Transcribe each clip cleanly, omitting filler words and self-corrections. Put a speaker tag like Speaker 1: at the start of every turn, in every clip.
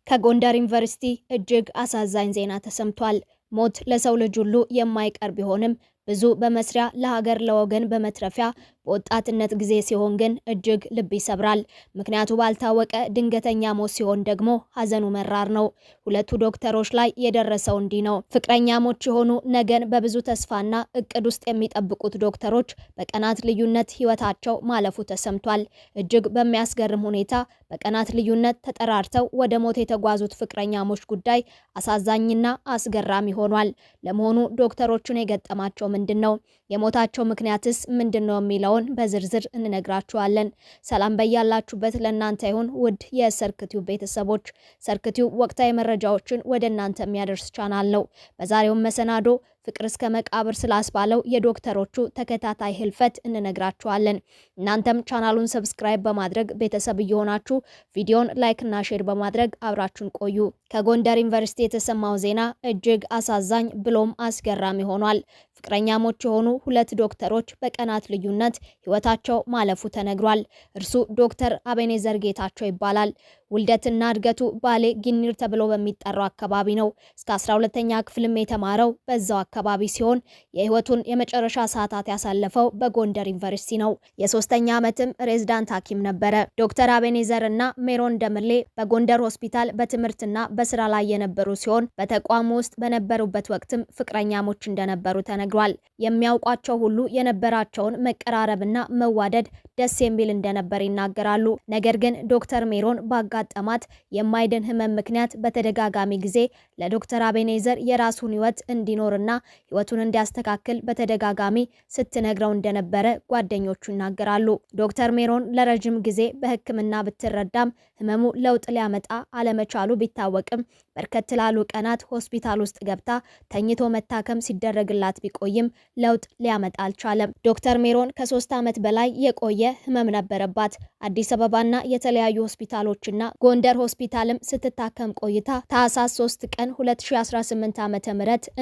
Speaker 1: ከጎንደር ዩኒቨርሲቲ እጅግ አሳዛኝ ዜና ተሰምቷል። ሞት ለሰው ልጅ ሁሉ የማይቀር ቢሆንም ብዙ በመስሪያ ለሀገር ለወገን በመትረፊያ በወጣትነት ጊዜ ሲሆን ግን እጅግ ልብ ይሰብራል። ምክንያቱ ባልታወቀ ድንገተኛ ሞት ሲሆን ደግሞ ሀዘኑ መራር ነው። ሁለቱ ዶክተሮች ላይ የደረሰው እንዲህ ነው። ፍቅረኛሞች የሆኑ ነገን በብዙ ተስፋና እቅድ ውስጥ የሚጠብቁት ዶክተሮች በቀናት ልዩነት ህይወታቸው ማለፉ ተሰምቷል። እጅግ በሚያስገርም ሁኔታ በቀናት ልዩነት ተጠራርተው ወደ ሞት የተጓዙት ፍቅረኛሞች ጉዳይ አሳዛኝና አስገራሚ ሆኗል። ለመሆኑ ዶክተሮቹን የገጠማቸው ምንድን ነው? የሞታቸው ምክንያትስ ምንድን ነው የሚለውን በዝርዝር እንነግራችኋለን። ሰላም በያላችሁበት ለእናንተ ይሁን ውድ የሰርክቲው ቤተሰቦች። ሰርክቲው ወቅታዊ መረጃዎችን ወደ እናንተ የሚያደርስ ቻናል ነው። በዛሬው መሰናዶ ፍቅር እስከ መቃብር ስላስባለው የዶክተሮቹ ተከታታይ ህልፈት እንነግራችኋለን። እናንተም ቻናሉን ሰብስክራይብ በማድረግ ቤተሰብ እየሆናችሁ ቪዲዮን ላይክ እና ሼር በማድረግ አብራችሁን ቆዩ። ከጎንደር ዩኒቨርሲቲ የተሰማው ዜና እጅግ አሳዛኝ ብሎም አስገራሚ ሆኗል። ፍቅረኛሞች የሆኑ ሁለት ዶክተሮች በቀናት ልዩነት ህይወታቸው ማለፉ ተነግሯል። እርሱ ዶክተር አቤኔዘር ጌታቸው ይባላል። ውልደትና እድገቱ ባሌ ጊኒር ተብሎ በሚጠራው አካባቢ ነው። እስከ 12ኛ ክፍልም የተማረው በዛው አካባቢ ሲሆን የህይወቱን የመጨረሻ ሰዓታት ያሳለፈው በጎንደር ዩኒቨርሲቲ ነው። የ3ኛ ዓመትም ሬዚዳንት ሐኪም ነበረ። ዶክተር አቤኔዘር እና ሜሮን ደምሌ በጎንደር ሆስፒታል በትምህርትና በስራ ላይ የነበሩ ሲሆን በተቋሙ ውስጥ በነበሩበት ወቅትም ፍቅረኛሞች እንደነበሩ ተነግሯል። የሚያውቋቸው ሁሉ የነበራቸውን መቀራረብና መዋደድ ደስ የሚል እንደነበር ይናገራሉ። ነገር ግን ዶክተር ሜሮን ባጋጠማት የማይድን ህመም ምክንያት በተደጋጋሚ ጊዜ ለዶክተር አቤኔዘር የራሱን ህይወት እንዲኖርና ህይወቱን እንዲያስተካክል በተደጋጋሚ ስትነግረው እንደነበረ ጓደኞቹ ይናገራሉ። ዶክተር ሜሮን ለረጅም ጊዜ በሕክምና ብትረዳም ህመሙ ለውጥ ሊያመጣ አለመቻሉ ቢታወቅም በርከት ላሉ ቀናት ሆስፒታል ውስጥ ገብታ ተኝቶ መታከም ሲደረግላት ቢቆይም ለውጥ ሊያመጣ አልቻለም። ዶክተር ሜሮን ከ3 ዓመት በላይ የቆየ ህመም ነበረባት። አዲስ አበባና የተለያዩ ሆስፒታሎችና ጎንደር ሆስፒታልም ስትታከም ቆይታ ታህሳስ 3 ቀን 2018 ዓ.ም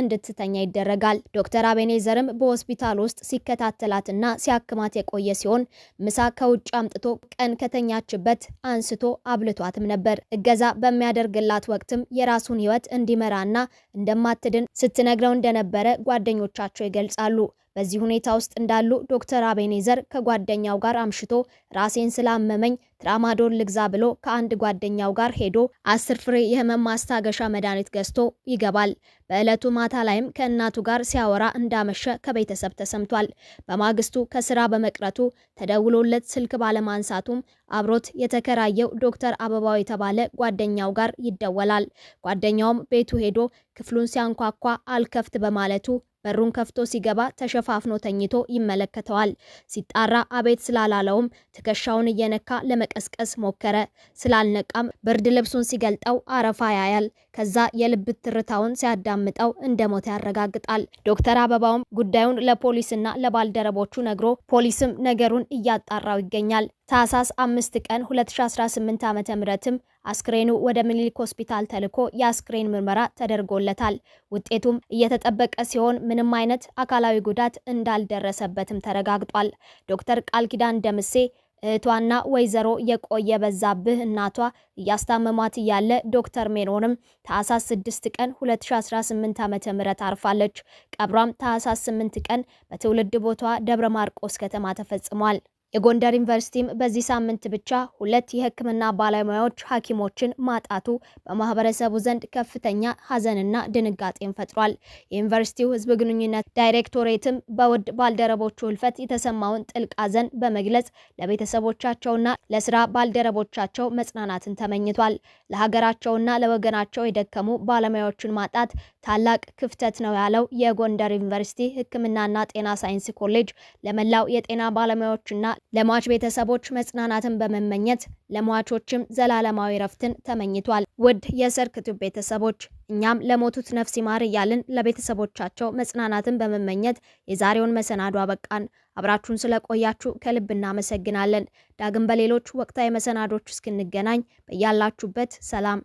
Speaker 1: እንድትተኛ ይደረጋል። ዶክተር አቤኔዘርም በሆስፒታል ውስጥ ሲከታተላትና ሲያክማት የቆየ ሲሆን ምሳ ከውጭ አምጥቶ ቀን ከተኛችበት አንስቶ አብልቷትም ነበር። እገዛ በሚያደርግላት ወቅትም የራሱን ህይወት እንዲመራና እንደማትድን ስትነግረው እንደነበረ ጓደኞቻቸው ይገልጻሉ። በዚህ ሁኔታ ውስጥ እንዳሉ ዶክተር አቤኔዘር ከጓደኛው ጋር አምሽቶ ራሴን ስላመመኝ ትራማዶል ልግዛ ብሎ ከአንድ ጓደኛው ጋር ሄዶ 10 ፍሬ የህመም ማስታገሻ መድኃኒት ገዝቶ ይገባል። በዕለቱ ማታ ላይም ከእናቱ ጋር ሲያወራ እንዳመሸ ከቤተሰብ ተሰምቷል። በማግስቱ ከስራ በመቅረቱ ተደውሎለት ስልክ ባለማንሳቱም አብሮት የተከራየው ዶክተር አበባው የተባለ ጓደኛው ጋር ይደወላል። ጓደኛውም ቤቱ ሄዶ ክፍሉን ሲያንኳኳ አልከፍት በማለቱ በሩን ከፍቶ ሲገባ ተሸፋፍኖ ተኝቶ ይመለከተዋል። ሲጣራ አቤት ስላላለውም ትከሻውን እየነካ ለመቀስቀስ ሞከረ። ስላልነቃም ብርድ ልብሱን ሲገልጠው አረፋ ያያል። ከዛ የልብ ትርታውን ሲያዳምጠው እንደሞተ ያረጋግጣል። ዶክተር አበባውም ጉዳዩን ለፖሊስና ለባልደረቦቹ ነግሮ ፖሊስም ነገሩን እያጣራው ይገኛል። ታህሳስ 5 ቀን 2018 ዓ.ም አስክሬኑ ወደ ምኒልክ ሆስፒታል ተልኮ የአስክሬን ምርመራ ተደርጎለታል። ውጤቱም እየተጠበቀ ሲሆን ምንም አይነት አካላዊ ጉዳት እንዳልደረሰበትም ተረጋግጧል። ዶክተር ቃል ኪዳን ደምሴ እህቷና ወይዘሮ የቆየ በዛብህ እናቷ እያስታመሟት እያለ ዶክተር ሜሮንም ታህሳስ 6 ቀን 2018 ዓ.ም አርፋለች። ቀብሯም ታህሳስ 8 ቀን በትውልድ ቦታዋ ደብረ ማርቆስ ከተማ ተፈጽሟል። የጎንደር ዩኒቨርሲቲም በዚህ ሳምንት ብቻ 2 የሕክምና ባለሙያዎች ሐኪሞችን ማጣቱ በማህበረሰቡ ዘንድ ከፍተኛ ሀዘንና ድንጋጤን ፈጥሯል። የዩኒቨርሲቲው ህዝብ ግንኙነት ዳይሬክቶሬትም በውድ ባልደረቦቹ ህልፈት የተሰማውን ጥልቅ ሀዘን በመግለጽ ለቤተሰቦቻቸውና ለስራ ባልደረቦቻቸው መጽናናትን ተመኝቷል። ለሀገራቸውና ለወገናቸው የደከሙ ባለሙያዎችን ማጣት ታላቅ ክፍተት ነው ያለው የጎንደር ዩኒቨርሲቲ ሕክምናና ጤና ሳይንስ ኮሌጅ ለመላው የጤና ባለሙያዎችና ለሟች ቤተሰቦች መጽናናትን በመመኘት ለሟቾችም ዘላለማዊ ረፍትን ተመኝቷል። ውድ የሰርክቲው ቤተሰቦች እኛም ለሞቱት ነፍስ ይማር እያልን ለቤተሰቦቻቸው መጽናናትን በመመኘት የዛሬውን መሰናዶ አበቃን። አብራችሁን ስለቆያችሁ ከልብ እናመሰግናለን። ዳግም በሌሎች ወቅታዊ መሰናዶች እስክንገናኝ በያላችሁበት ሰላም